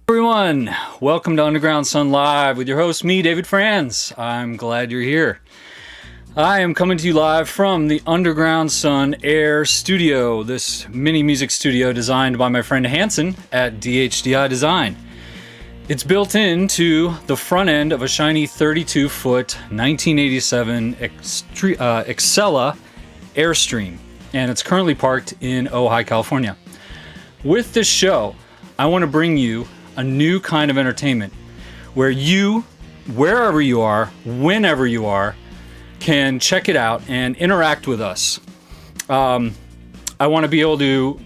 Everyone, welcome to UndergroundSun Live with your host, me, David Franz. I'm glad you're here. I am coming to you live from the UndergroundSun Air Studio, this mini music studio designed by my friend Hanson at DHDI Design. It's built into the front end of a shiny 32-foot 1987 Excella Airstream, and it's currently parked in Ojai, California. With this show, I want to bring you a new kind of entertainment where you, wherever you are, whenever you are, can check it out and interact with us. I want to be able to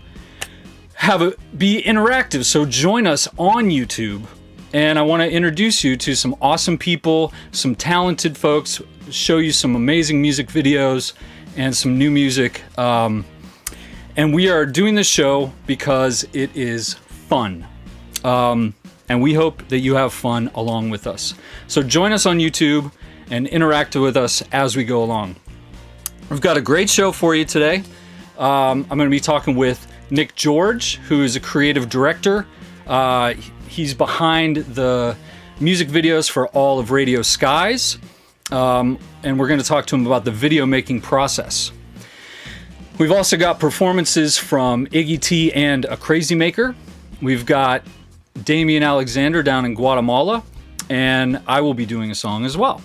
be interactive, so join us on YouTube, and I want to introduce you to some awesome people, some talented folks, show you some amazing music videos and some new music. And we are doing this show because it is fun. And we hope that you have fun along with us. So join us on YouTube and interact with us as we go along. We've got a great show for you today. I'm going to be talking with Nic George, who is a creative director. He's behind the music videos for all of Radio Skies. And we're going to talk to him about the video making process. We've also got performances from Iggy T and a Crazymaker. We've got Dammien Alexander down in Guatemala, and I will be doing a song as well.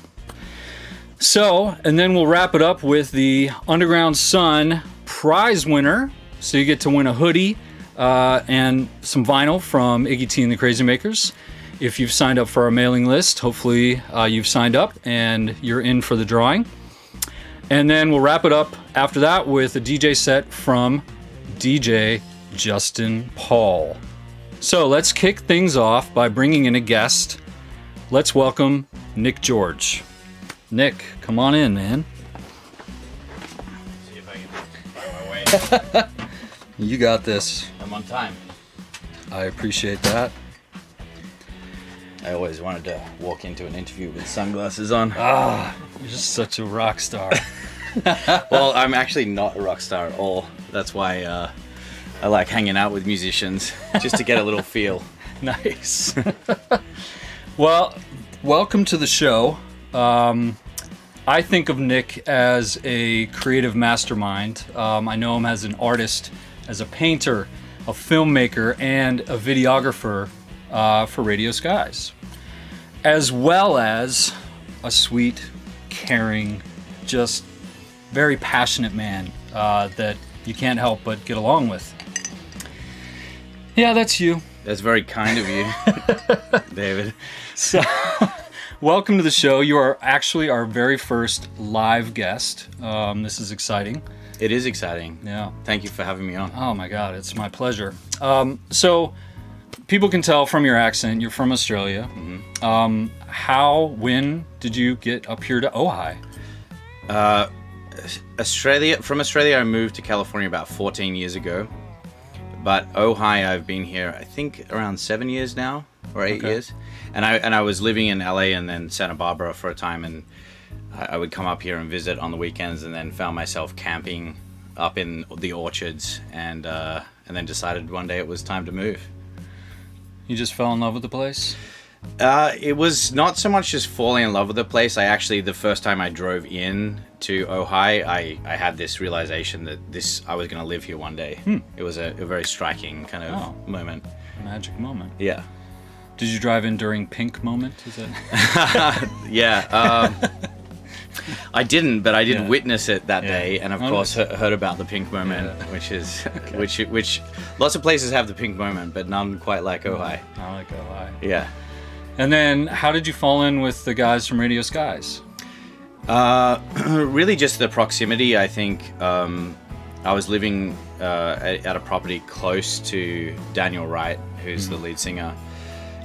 So, and then we'll wrap it up with the UndergroundSun prize winner. So you get to win a hoodie and some vinyl from Iggy T and the Crazymakers. If you've signed up for our mailing list, hopefully you've signed up and you're in for the drawing. And then we'll wrap it up after that with a DJ set from DJ Justin Paul. So let's kick things off by bringing in a guest. Let's welcome Nic George. Nic, come on in, man. See if I can find my way. You got this. I'm on time. I appreciate that. I always wanted to walk into an interview with sunglasses on. You're just such a rock star. Well, I'm actually not a rock star at all. That's why I like hanging out with musicians, just to get a little feel. Nice. Well, welcome to the show. I think of Nic as a creative mastermind. I know him as an artist, as a painter, a filmmaker, and a videographer for Radio Skies, as well as a sweet, caring, just very passionate man that you can't help but get along with. Yeah, that's you. That's very kind of you, David. So, welcome to the show. You are actually our very first live guest. This is exciting. It is exciting. Yeah. Thank you for having me on. Oh my God, it's my pleasure. So, people can tell from your accent you're from Australia. Mm-hmm. When did you get up here to Ojai? From Australia, I moved to California about 14 years ago. But Ojai, I've been here, I think, around 7 years now, or 8 years. And I was living in LA and then Santa Barbara for a time, and I would come up here and visit on the weekends, and then found myself camping up in the orchards, and then decided one day it was time to move. You just fell in love with the place? It was not so much just falling in love with the place. The first time I drove in to Ojai, I had this realization that I was going to live here one day. It was a very striking kind of moment. Magic moment. Yeah. Did you drive in during Pink moment? Is it? Yeah. I didn't, but I did witness it that day, and of course heard about the Pink moment, which lots of places have the Pink moment, but none quite like Ojai. I like Ojai. Yeah. And then, how did you fall in with the guys from Radio Skies? Really just the proximity. I think I was living at a property close to Daniel Wright, who's the lead singer,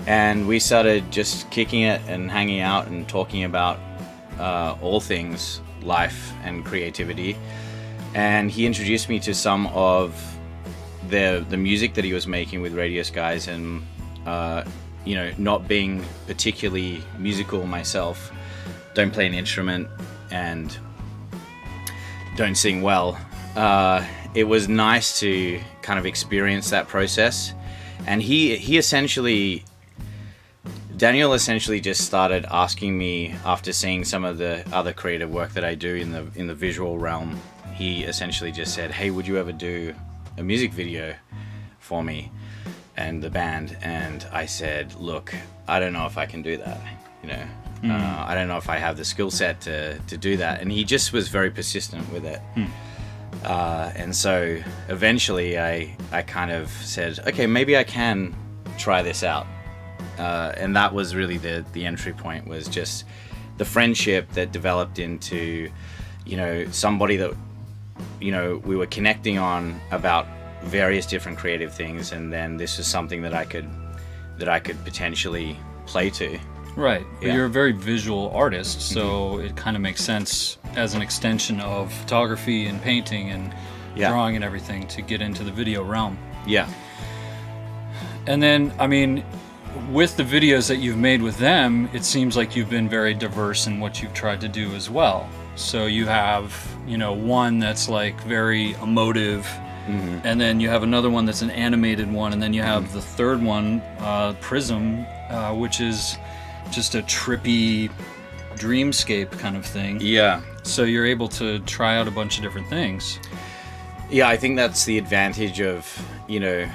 and we started just kicking it and hanging out and talking about all things life and creativity. And he introduced me to some of the music that he was making with Radio Skies, and not being particularly musical myself, don't play an instrument and don't sing well, it was nice to kind of experience that process. And he essentially Daniel essentially just started asking me, after seeing some of the other creative work that I do in the visual realm. He essentially just said, "Hey, would you ever do a music video for me and the band?" And I said, "Look, I don't know if I can do that. You know, I don't know if I have the skill set to do that." And he just was very persistent with it. And so eventually I kind of said, okay, maybe I can try this out. And that was really the entry point, was just the friendship that developed into, you know, somebody that, you know, we were connecting on about various different creative things. And then this was something that I could potentially play to. Right. Yeah. You're a very visual artist, so it kind of makes sense as an extension of photography and painting and drawing and everything to get into the video realm. Yeah. And then, I mean, with the videos that you've made with them, it seems like you've been very diverse in what you've tried to do as well. So you have, you know, one that's like very emotive, and then you have another one that's an animated one, and then you have the third one, Prism, which is just a trippy dreamscape kind of thing. Yeah. So you're able to try out a bunch of different things. Yeah, I think that's the advantage of, you know,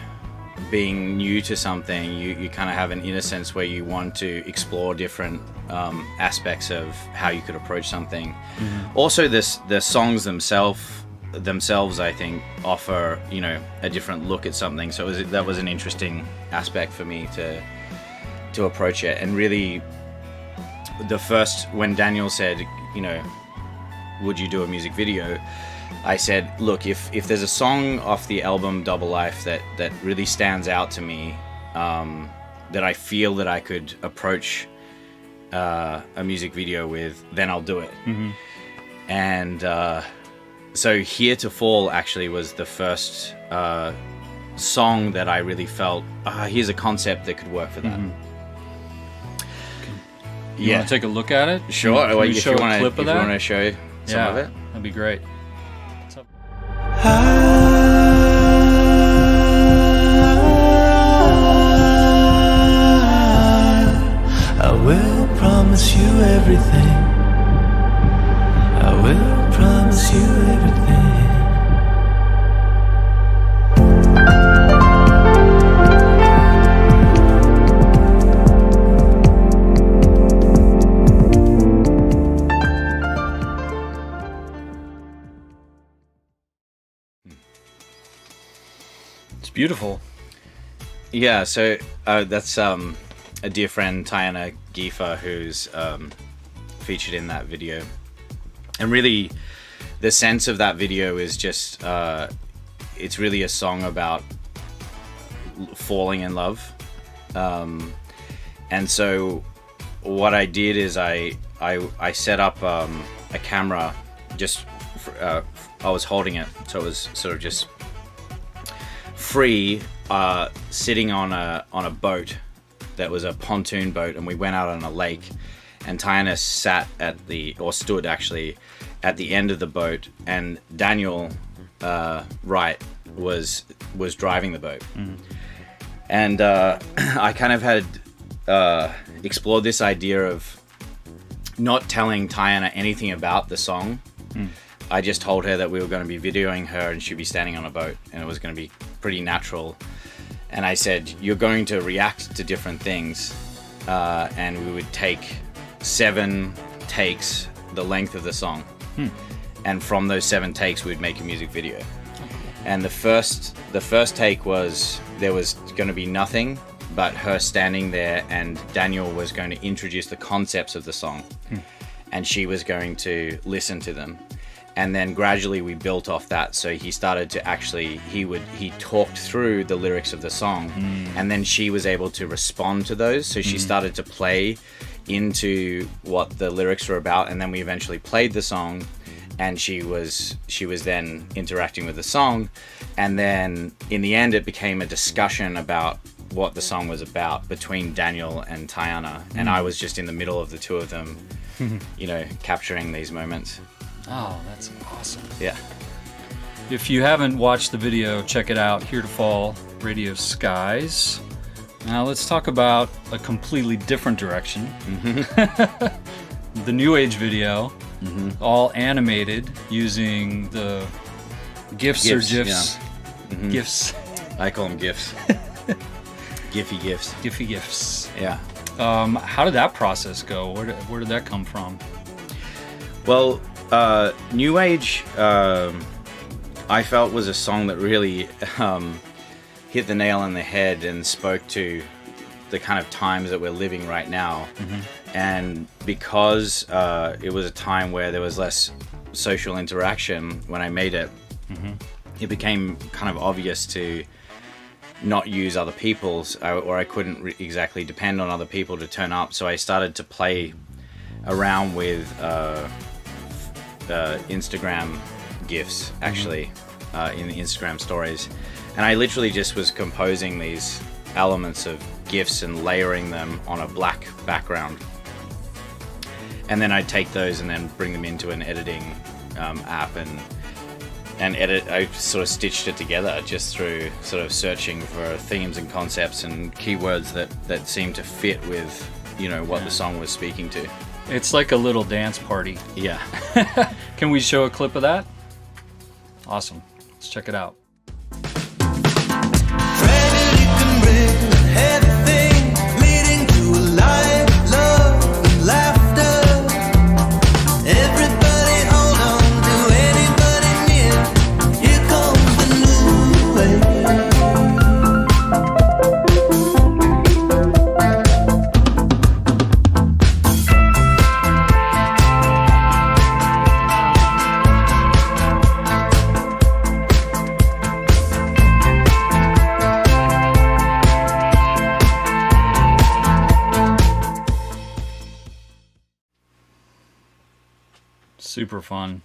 being new to something. You kind of have an innocence where you want to explore different aspects of how you could approach something. Also, the songs themselves, I think, offer, you know, a different look at something. So that was an interesting aspect for me to approach it. And really, when Daniel said, you know, would you do a music video, I said, look, if there's a song off the album Double Life that really stands out to me, that I feel that I could approach a music video with, then I'll do it. And so Here to Fall actually was the first song that I really felt, here's a concept that could work for that. You want to take a look at it? Sure. Can Well, you show a clip of that? If you want to show some of it. That'd be great. What's up? I will promise you everything. I will promise you everything. Beautiful. Yeah, so that's a dear friend, Tiana Gifa, who's featured in that video. And really, the sense of that video is just, it's really a song about falling in love. And so what I did is I set up a camera, just, I was holding it, so it was sort of just free, sitting on a boat that was a pontoon boat, and we went out on a lake, and Tiana stood actually at the end of the boat, and Daniel Wright was driving the boat. And I kind of had explored this idea of not telling Tiana anything about the song. I just told her that we were going to be videoing her and she'd be standing on a boat, and it was going to be pretty natural. And I said, you're going to react to different things, and we would take 7 takes, the length of the song. And from those 7 takes, we'd make a music video. And the first take was, there was going to be nothing but her standing there, and Daniel was going to introduce the concepts of the song, and she was going to listen to them. And then gradually we built off that. So he started to actually, he talked through the lyrics of the song, and then she was able to respond to those. So she started to play into what the lyrics were about, and then we eventually played the song, and she was then interacting with the song. And then in the end, it became a discussion about what the song was about between Daniel and Tiana. And I was just in the middle of the two of them, you know, capturing these moments. Oh, that's awesome. Yeah. If you haven't watched the video, check it out. Here to Fall, Radio Skies. Now let's talk about a completely different direction. The New Age video, all animated using the GIFs or GIFs. Yeah. GIFs. I call them GIFs. Giphy GIFs. Giphy GIFs. Yeah. How did that process go? Where did that come from? Well, New Age, I felt was a song that really hit the nail on the head and spoke to the kind of times that we're living right now. And because it was a time where there was less social interaction when I made it, it became kind of obvious to not use other people's, or I couldn't exactly depend on other people to turn up. So I started to play around with Instagram GIFs, actually, in the Instagram stories. And I literally just was composing these elements of GIFs and layering them on a black background. And then I'd take those and then bring them into an editing app and edit. I sort of stitched it together just through sort of searching for themes and concepts and keywords that seemed to fit with, you know, what the song was speaking to. It's like a little dance party. Yeah. Can we show a clip of that? Awesome. Let's check it out. Super fun.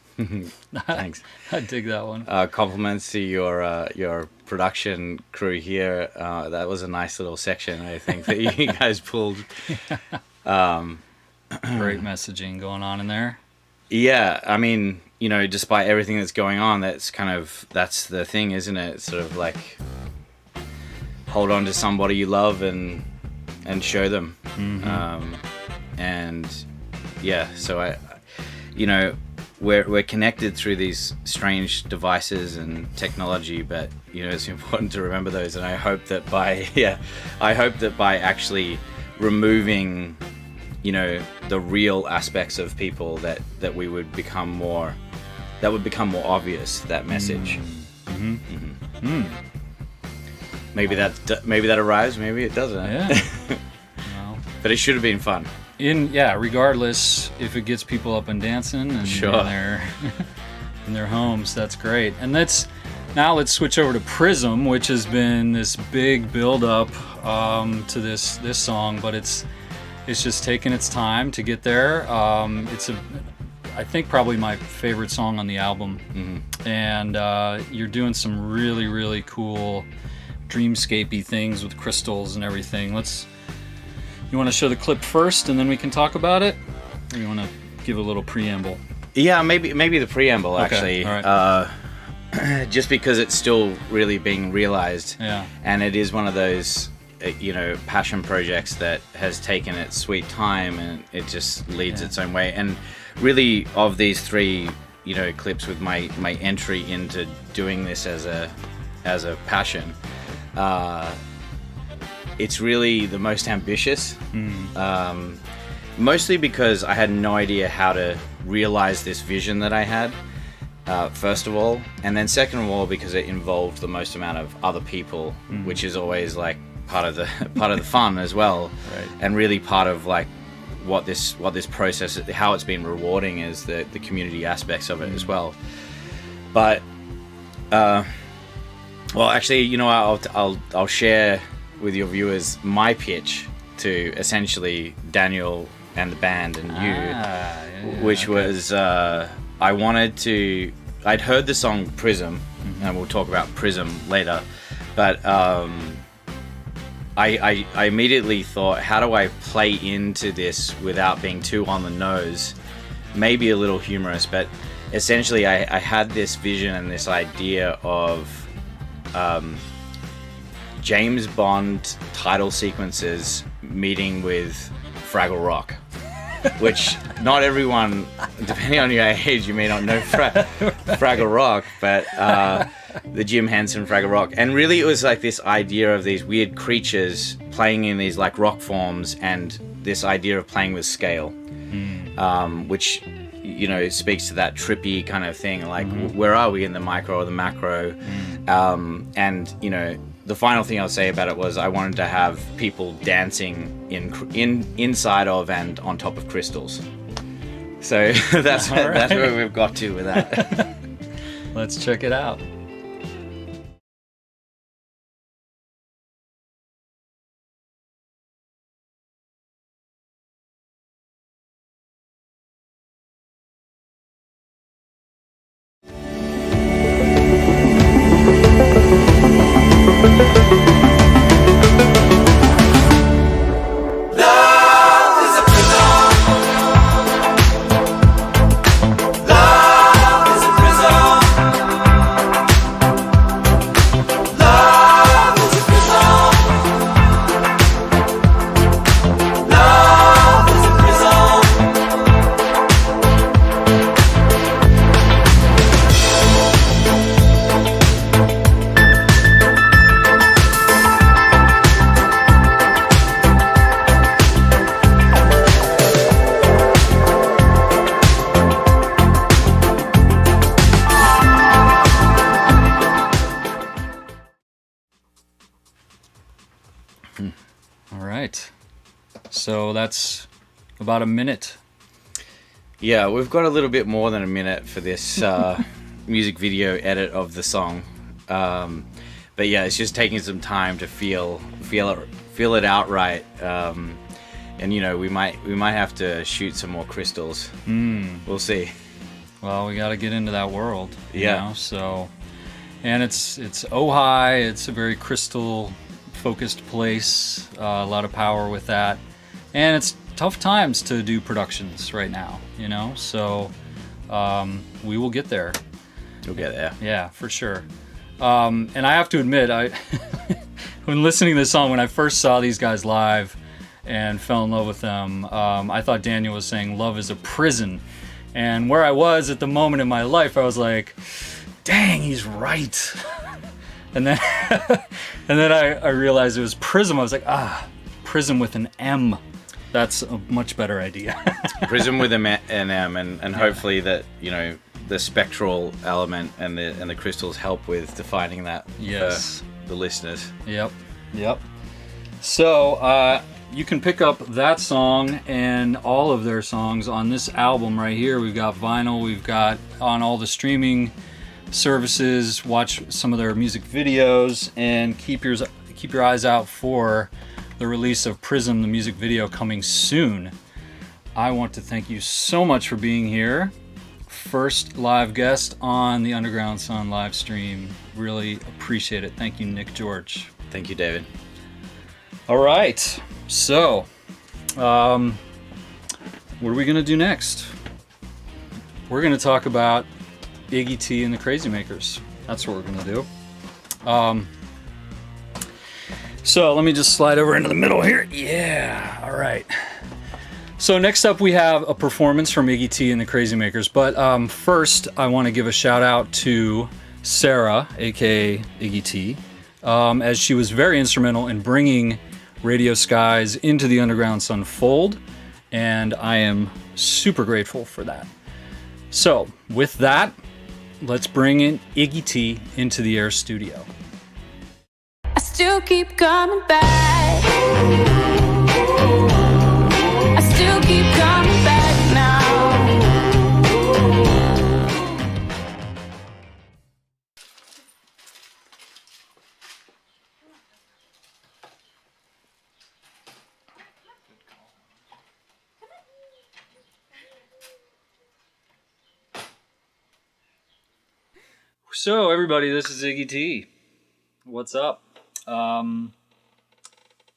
Thanks. I dig that one. Compliments to your production crew here. That was a nice little section, I think, that you guys pulled. Great messaging going on in there. Yeah, I mean, you know, despite everything that's going on, that's the thing, isn't it? It's sort of like hold on to somebody you love and show them. And yeah, so I you know, we're connected through these strange devices and technology, but you know, it's important to remember those. And I hope that by actually removing, you know, the real aspects of people, that we would become more, that would become more obvious, that message. Maybe that arrives, maybe it doesn't. Yeah. Well, but it should have been fun. Regardless if it gets people up and dancing and Sure. in their homes, that's great. And let's switch over to Prism, which has been this big build up to this song, but it's just taken its time to get there. It's I think probably my favorite song on the album. And you're doing some really, really cool dreamscapey things with crystals and everything. You want to show the clip first and then we can talk about it? Or you want to give a little preamble? Yeah, maybe the preamble, actually. Okay, all right. Just because it's still really being realized. Yeah. And it is one of those, you know, passion projects that has taken its sweet time and it just leads its own way. And really, of these three, you know, clips with my entry into doing this as a passion, it's really the most ambitious, mostly because I had no idea how to realize this vision that I had, first of all, and then second of all because it involved the most amount of other people, which is always like part of the fun as well, right. And really part of like what this process, how it's been rewarding is the community aspects of it as well. But well, actually, you know, I'll share with your viewers my pitch to essentially Daniel and the band and you, which was I'd heard the song Prism, and we'll talk about Prism later, but I immediately thought, how do I play into this without being too on the nose, maybe a little humorous, but essentially I had this vision and this idea of James Bond title sequences meeting with Fraggle Rock, which not everyone, depending on your age, you may not know Fraggle Rock, but the Jim Henson Fraggle Rock. And really it was like this idea of these weird creatures playing in these like rock forms, and this idea of playing with scale, which, you know, speaks to that trippy kind of thing, like where are we in the micro or the macro? And, you know, the final thing I'll say about it was I wanted to have people dancing inside of and on top of crystals. So that's where we've got to with that. Let's check it out. So that's about a minute. Yeah, we've got a little bit more than a minute for this music video edit of the song. But yeah, it's just taking some time to feel it out right. And you know, we might have to shoot some more crystals. We'll see. Well, we got to get into that world. You Yeah. know? So, and it's Ojai. It's a very crystal focused place. A lot of power with that. And it's tough times to do productions right now, you know? So we will get there. We'll get there. Yeah, for sure. And I have to admit, when listening to this song, when I first saw these guys live and fell in love with them, I thought Daniel was saying love is a prison. And where I was at the moment in my life, I was like, dang, he's right. And then I realized it was Prism. I was like, Prism with an M. That's a much better idea. Prism with an M, and hopefully that, you know, the spectral element and the crystals help with defining that for the listeners. Yep. So you can pick up that song and all of their songs on this album right here. We've got vinyl. We've got on all the streaming services. Watch some of their music videos and keep your eyes out for the release of Prism, the music video, coming soon. I want to thank you so much for being here. First live guest on the UndergroundSun live stream. Really appreciate it. Thank you, Nic George. Thank you, David. All right. So, what are we going to do next? We're going to talk about Iggy T and the Crazymakers. That's what we're going to do. So let me just slide over into the middle here. Yeah, all right. So next up we have a performance from Iggy T and the Crazymakers. But first I want to give a shout out to Sarah, aka Iggy T, as she was very instrumental in bringing Radio Skies into the UndergroundSun fold, and I am super grateful for that. So with that, let's bring in Iggy T into the Air studio. I still keep coming back. I still keep coming back now. So everybody, this is Iggy T. What's up?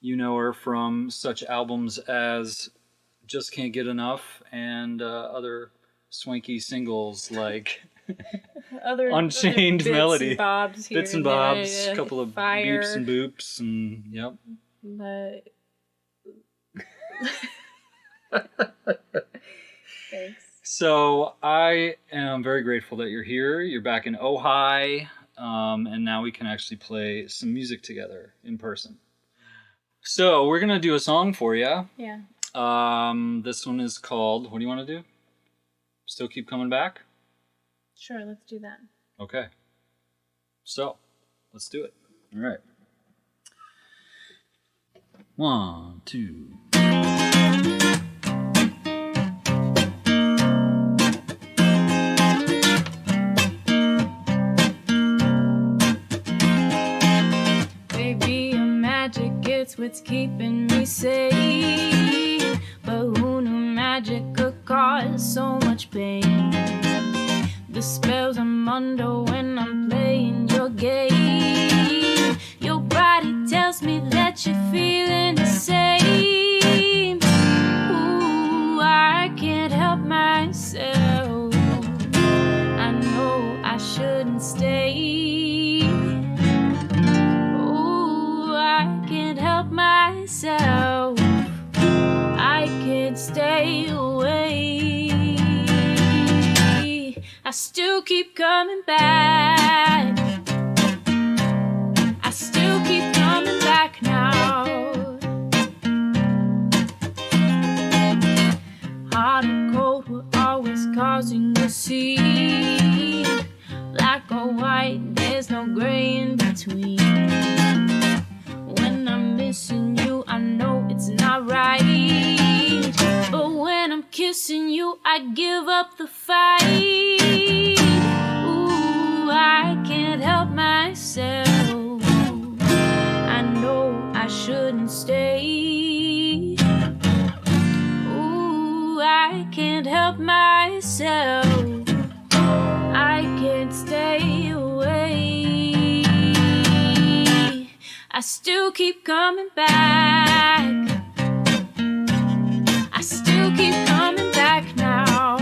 You know her from such albums as Just Can't Get Enough and other swanky singles like Other Unchained bits melody. and bobs here Bits and there, bobs, yeah. a couple of Fire, beeps and boops, and yep. But thanks. So I am very grateful that you're here. You're back in Ojai, and now we can actually play some music together in person. So we're gonna do a song for you. Yeah. This one is called. What do you want to do? Still keep coming back? Sure, let's do that. Okay. So let's do it. All right. 1, 2. Baby, your magic, it's what's keeping me safe. But who knew magic could cause so much pain? The spells I'm under when I'm playing your game. Your body tells me that you're feeling the same. Ooh, I can't help myself. I know I shouldn't stay. Ooh, I can't help myself. I can't stay away. I still keep coming back. I still keep coming back now. Hot and cold were always causing a scene. Black or white, there's no gray in between. When I'm missing you, I know it's not right. But when I'm kissing you, I give up the fight. Ooh, I can't help myself. I know I shouldn't stay. Ooh, I can't help myself. I can't stay away. I still keep coming back. I still keep coming back now.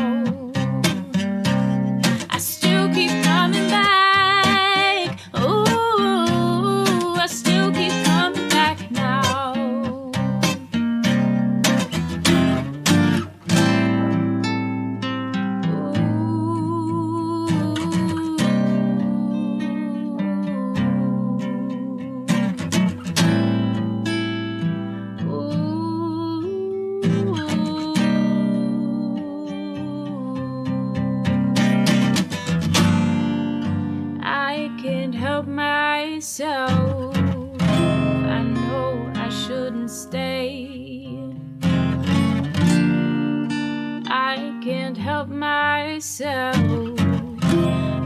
I still keep coming back. Ooh, I still keep coming back now. I can't help myself. I know I shouldn't stay. I can't help myself.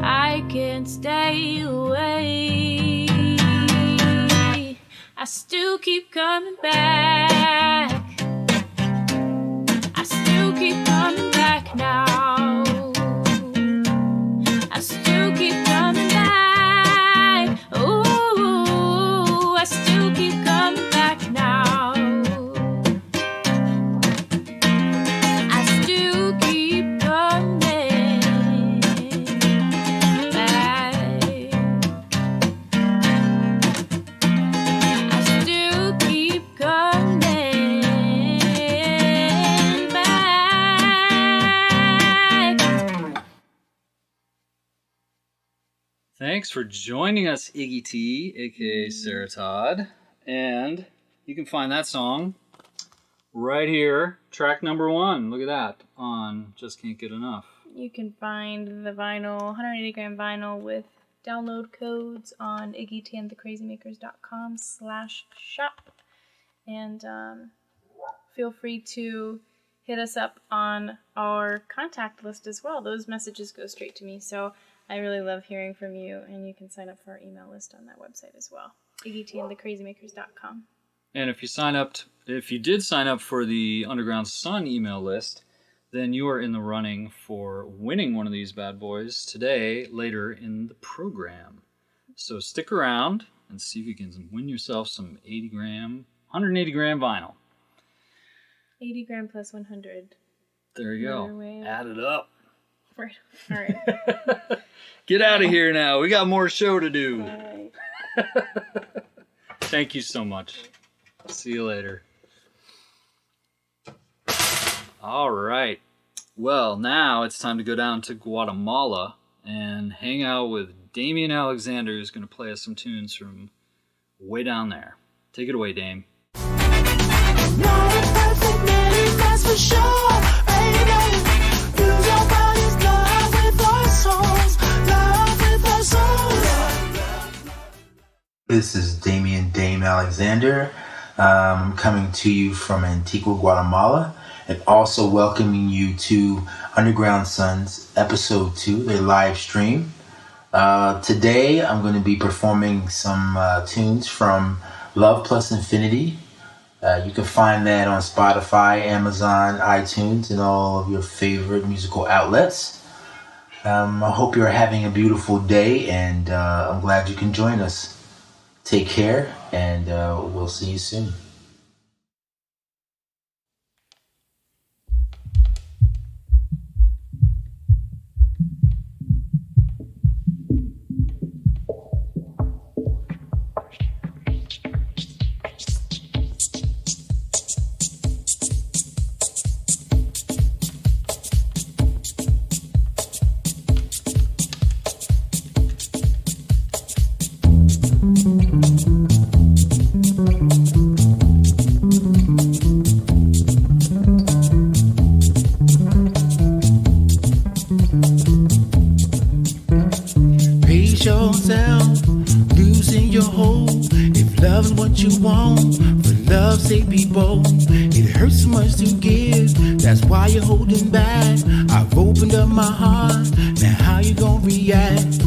I can't stay away. I still keep coming back. I still keep coming back now. I still keep coming back. Ooh, I still keep coming back now. I still keep coming back. I still keep coming back. Thanks for joining us, Iggy T, aka Sarah Todd. And you can find that song right here, track number 1. Look at that on Just Can't Get Enough. You can find the vinyl, 180 gram vinyl with download codes on iggyandthecrazymakers.com/shop. And feel free to hit us up on our contact list as well. Those messages go straight to me. So I really love hearing from you, and you can sign up for our email list on that website as well. iggyandthecrazymakers.com. And if you did sign up for the UndergroundSun email list, then you are in the running for winning one of these bad boys today, later in the program. So stick around and see if you can win yourself some 180 gram vinyl. 80 gram plus 100. There you Another go. way of Add it up. Right. All right. Get out of here now. We got more show to do. All right. Thank you so much. See you later. All right. Well, now it's time to go down to Guatemala and hang out with Dammien Alexander, who's going to play us some tunes from way down there. Take it away, Dame. Not a perfect man, that's for sure, baby. Use your body's love with our souls, love with our souls. This is Dammien Dame Alexander. I'm coming to you from Antigua, Guatemala, and also welcoming you to UndergroundSun's EP.2, their live stream. Today, I'm going to be performing some tunes from Love Plus Infinity. You can find that on Spotify, Amazon, iTunes, and all of your favorite musical outlets. I hope you're having a beautiful day, and I'm glad you can join us. Take care, and we'll see you soon. Pace yourself, losing your hold. If love is what you want, for love's sake be bold. It hurts so much to give, that's why you're holding back. I've opened up my heart, now how you gonna react?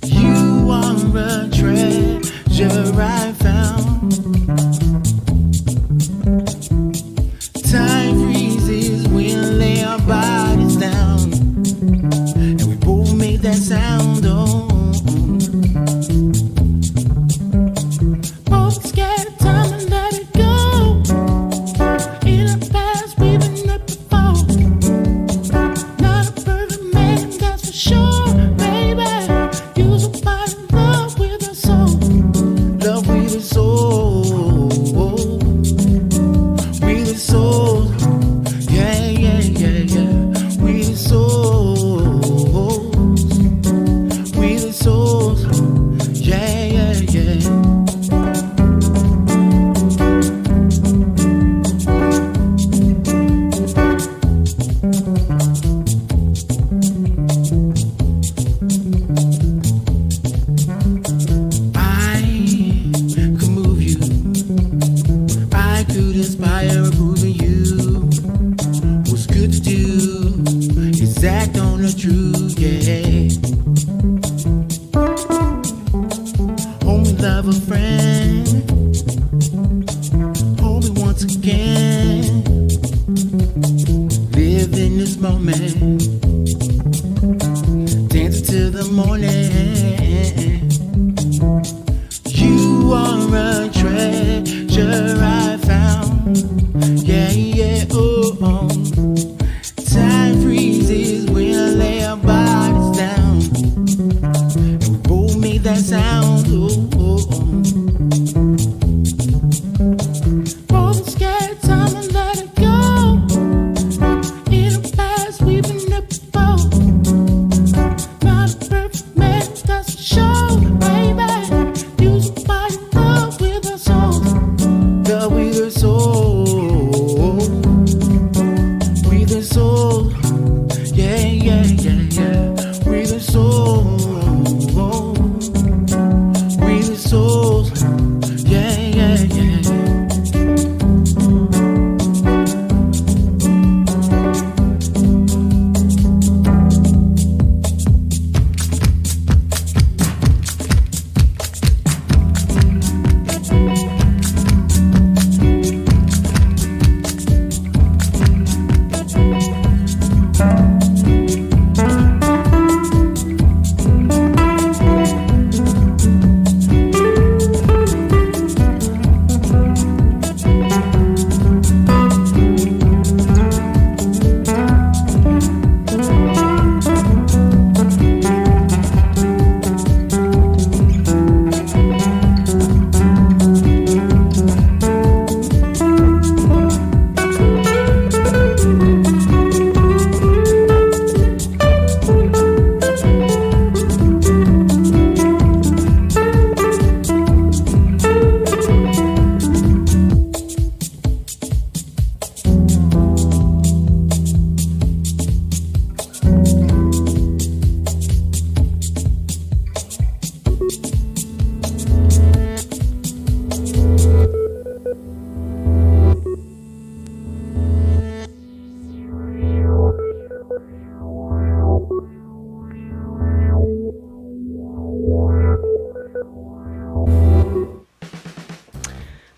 You are a treasure I found. Time freezes, we lay our bodies down, and we both made that sound. Oh, both scared of time and let it go. In the past, we've been up before. Not a perfect man, that's for sure, baby. You're so fine in love with a soul, love with a soul, with a soul. Yeah, yeah, yeah, yeah. With a soul, with a soul. Yeah, yeah, yeah. I could move you, I could inspire improving you. What's good to do is act on the truth, yeah. Hold me, love a friend. Hold me once again. Live in this moment. Dance till the morning. You are a treasure I found. Yeah, yeah, oh, oh. Time freezes, we lay our bodies down, and we both made that sound. Oh, oh, oh. Both scared time and let it go. In the past, we've been up before. Not a perfect man, that's for sure, baby. Use your body, love with our souls, love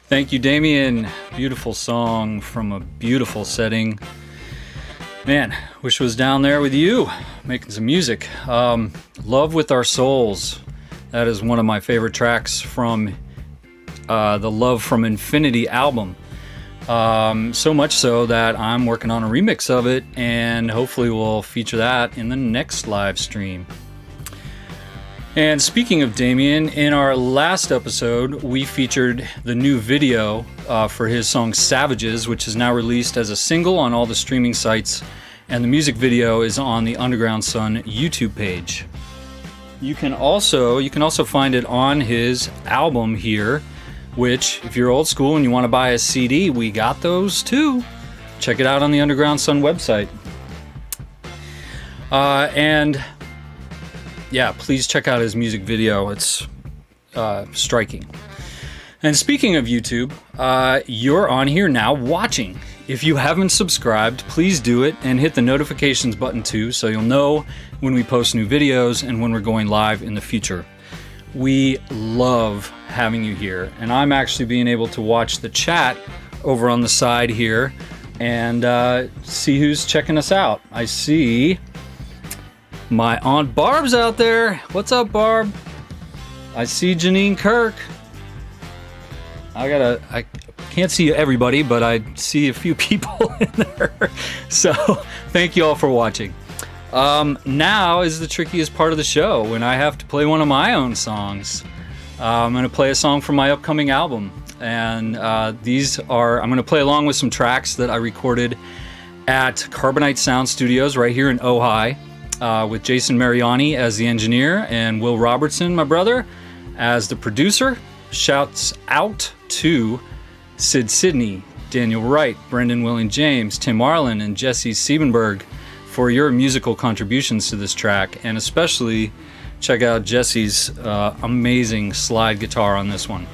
Thank you, Dammien. Beautiful song from a beautiful setting. Man, wish I was down there with you, making some music. Love with Our Souls. That is one of my favorite tracks from the Love from Infinity album. So much so that I'm working on a remix of it, and hopefully we'll feature that in the next live stream. And speaking of Dammien, in our last episode, we featured the new video for his song Savages, which is now released as a single on all the streaming sites, and the music video is on the UndergroundSun YouTube page. You can also find it on his album here, which, if you're old school and you want to buy a CD, we got those too. Check it out on the UndergroundSun website. And yeah, please check out his music video. It's striking. And speaking of YouTube, you're on here now watching. If you haven't subscribed, please do it and hit the notifications button too, so you'll know when we post new videos and when we're going live in the future. We love having you here, and I'm actually being able to watch the chat over on the side here and see who's checking us out. I see my Aunt Barb's out there. What's up, Barb? I see Janine Kirk. I can't see everybody, but I see a few people in there. So thank you all for watching. Now is the trickiest part of the show, when I have to play one of my own songs. I'm going to play a song from my upcoming album, and I'm going to play along with some tracks that I recorded at Carbonite Sound Studios right here in Ojai, with Jason Mariani as the engineer and Will Robertson, my brother, as the producer. Shouts out to Sid Sidney, Daniel Wright, Brendan Willing James, Tim Arlen, and Jesse Siebenberg for your musical contributions to this track, and especially check out Jesse's amazing slide guitar on this one.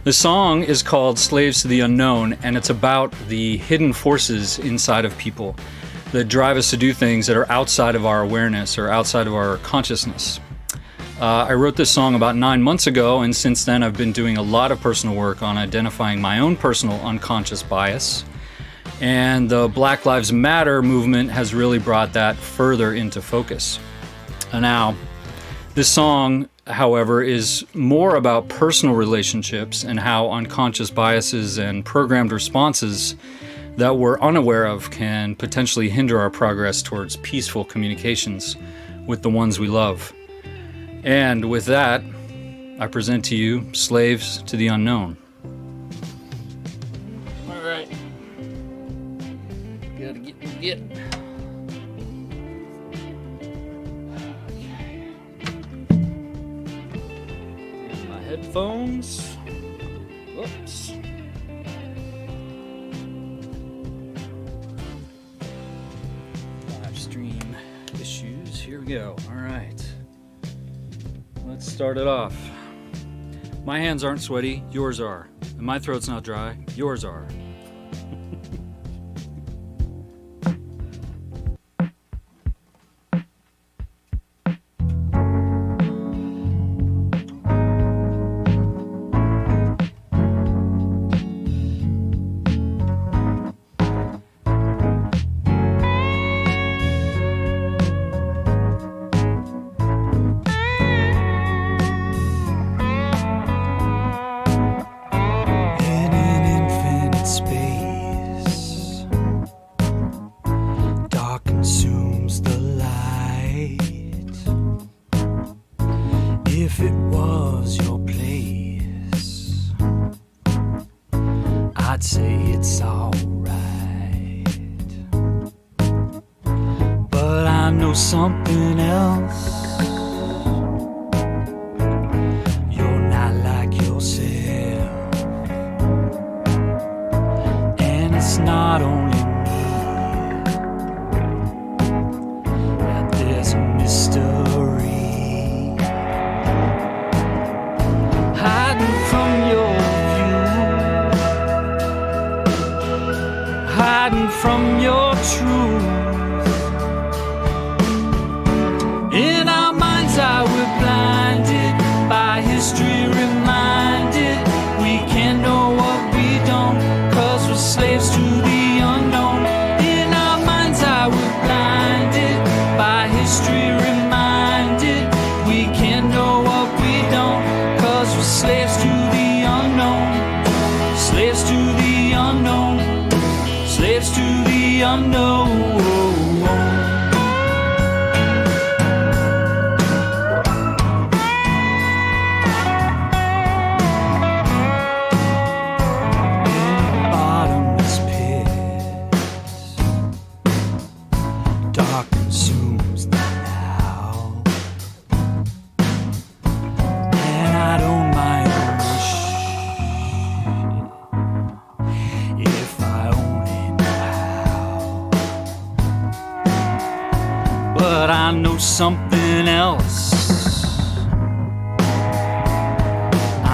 The song is called Slaves to the Unknown, and it's about the hidden forces inside of people that drive us to do things that are outside of our awareness or outside of our consciousness. I wrote this song about 9 months ago, and since then I've been doing a lot of personal work on identifying my own personal unconscious bias. And the Black Lives Matter movement has really brought that further into focus. Now, this song, however, is more about personal relationships and how unconscious biases and programmed responses that we're unaware of can potentially hinder our progress towards peaceful communications with the ones we love. And with that, I present to you Slaves to the Unknown. All right. Gotta get. Okay. And my headphones. Whoops. Live stream issues. Here we go. All right. Let's start it off. My hands aren't sweaty, yours are. And my throat's not dry, yours are. I'd say it's alright, but I know something else. You're not like yourself, and it's not only me that there's a mystery hiding from your view. from your truth. In our mind's eye we're blinded, by history reminded. We can't know what we don't, 'cause we're slaves to the unknown. In our mind's eye we're blinded, by history reminded. We can't know what we don't, 'cause we're slaves to the unknown. Slaves to the unknown. Slaves to the unknown. But I know something else.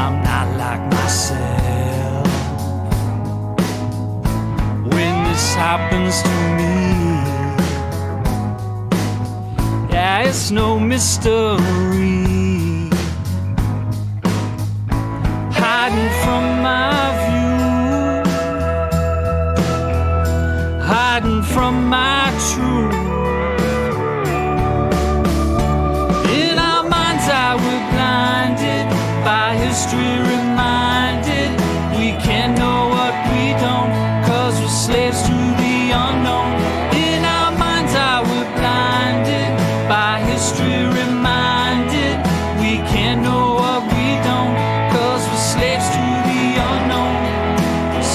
I'm not like myself. When this happens to me, yeah, it's no mystery. Hiding from my view, hiding from my truth. We're blinded, by history reminded. We can't know what we don't, 'cause we're slaves to the unknown. In our mind's eye we're blinded, by history reminded. We can't know what we don't, 'cause we're slaves to the unknown.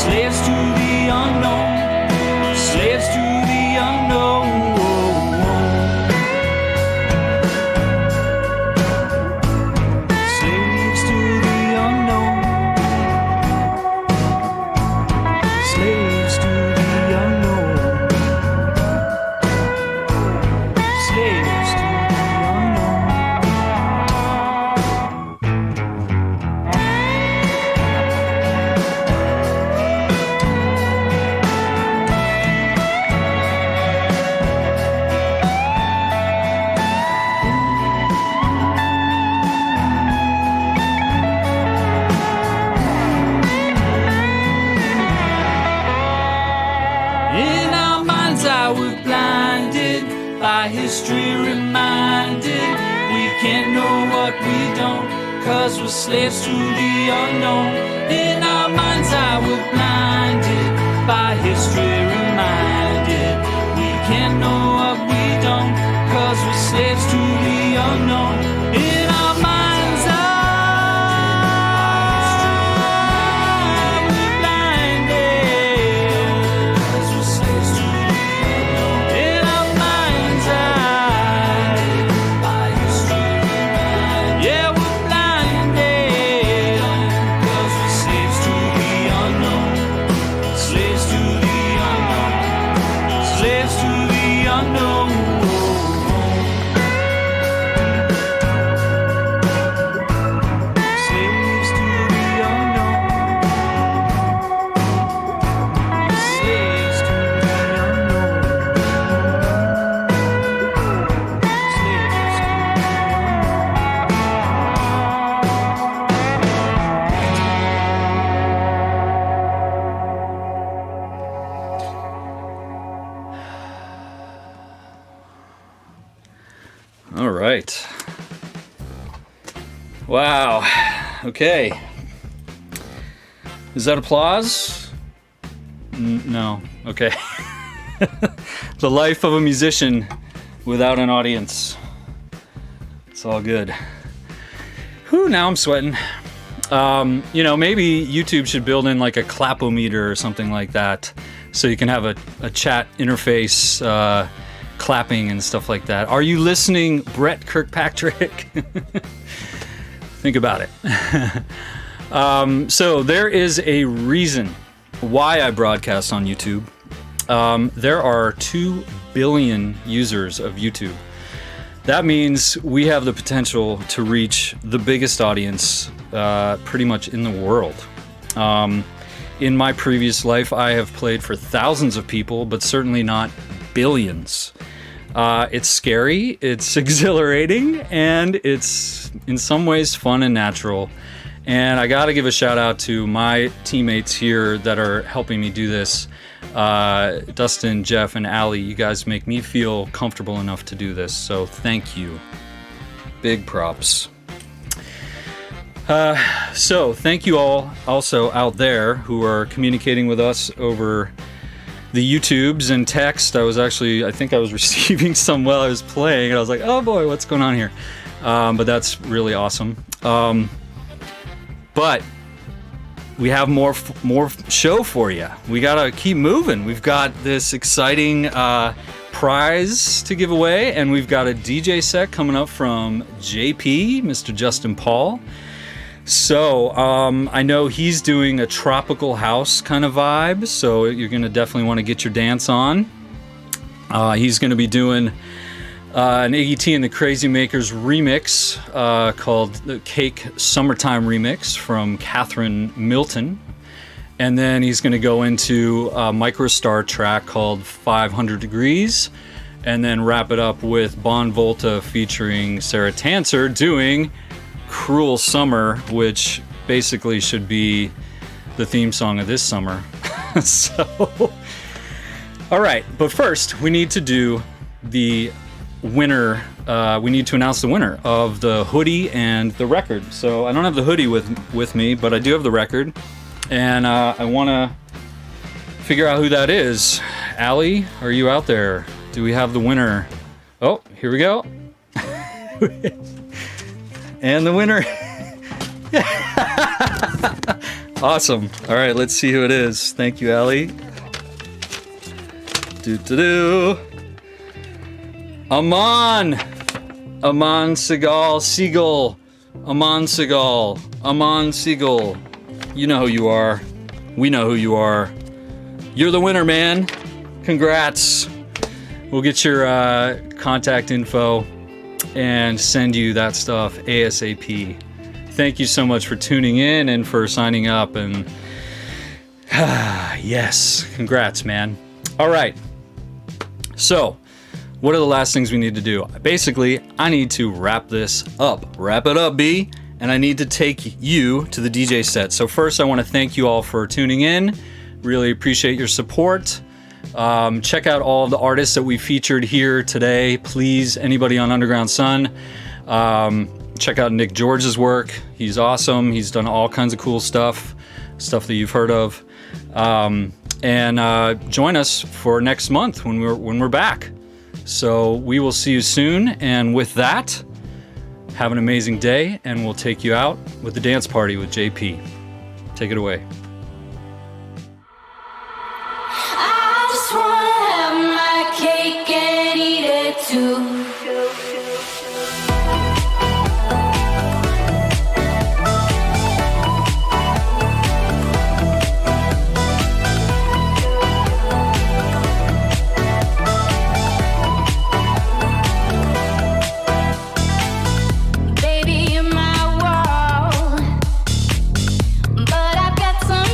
Slaves to the unknown. Slaves to the unknown. By history reminded. We can't know what we don't, 'cause we're slaves to the unknown. In our mind's eye we're blinded, by history reminded. We can't know what we don't, 'cause we're slaves to the unknown. In our mind's eye we're blinded, 'cause we're slaves to the unknown. In our mind's eye, by history reminded. Yeah, we're blinded, 'cause we're slaves to the unknown. Slaves to the unknown. Slaves to the unknown. All right. Wow. Okay. Is that applause? No. Okay. The life of a musician without an audience. It's all good. Whew, now I'm sweating. Maybe YouTube should build in like a clapometer or something like that, so you can have a chat interface, clapping and stuff like that. Are you listening, Brett Kirkpatrick? Think about it. So there is a reason why I broadcast on YouTube. There are 2 billion users of YouTube. That means we have the potential to reach the biggest audience pretty much in the world. in my previous life, I have played for thousands of people, but certainly not billions. It's scary, it's exhilarating, and it's in some ways fun and natural. And I gotta give a shout out to my teammates here that are helping me do this. Dustin, Jeff, and Allie, you guys make me feel comfortable enough to do this, so thank you. Big props. So thank you all also out there who are communicating with us over the YouTubes and text. I think I was receiving some while I was playing, and I was like, oh boy, what's going on here? But that's really awesome. But we have more show for you. We gotta keep moving. We've got this exciting prize to give away, and we've got a DJ set coming up from JP, Mr. Justin Paul. So I know he's doing a tropical house kind of vibe, so you're gonna definitely want to get your dance on. He's gonna be doing an Iggy T and the Crazymakers remix called the Cake Summertime Remix from Catherine Milton. And then he's going to go into a Microstar track called 500 Degrees, and then wrap it up with Bon Volta featuring Sarah Tanser doing Cruel Summer, which basically should be the theme song of this summer. So, all right, but first we need to do the winner. We need to announce the winner of the hoodie and the record. So I don't have the hoodie with me, but I do have the record, and I want to figure out who that is. Allie, are you out there? Do we have the winner? Oh, here we go. And the winner. Awesome. All right, let's see who it is. Thank you, Allie. Aman Segal. Aman Segal. You know who you are. We know who you are. You're the winner, man. Congrats. We'll get your contact info and send you that stuff ASAP. Thank you so much for tuning in and for signing up. And yes, congrats, man. All right. So, what are the last things we need to do? Basically, I need to wrap this up. Wrap it up, B. And I need to take you to the DJ set. So first, I want to thank you all for tuning in. Really appreciate your support. Check out all of the artists that we featured here today. Please, anybody on UndergroundSun, check out Nic George's work. He's awesome. He's done all kinds of cool stuff that you've heard of. And join us for next month when we're back. So we will see you soon. And with that, have an amazing day, and we'll take you out with the dance party with JP. Take it away. I just wanna have my cake and eat it too. Baby, you're my world, but I've got some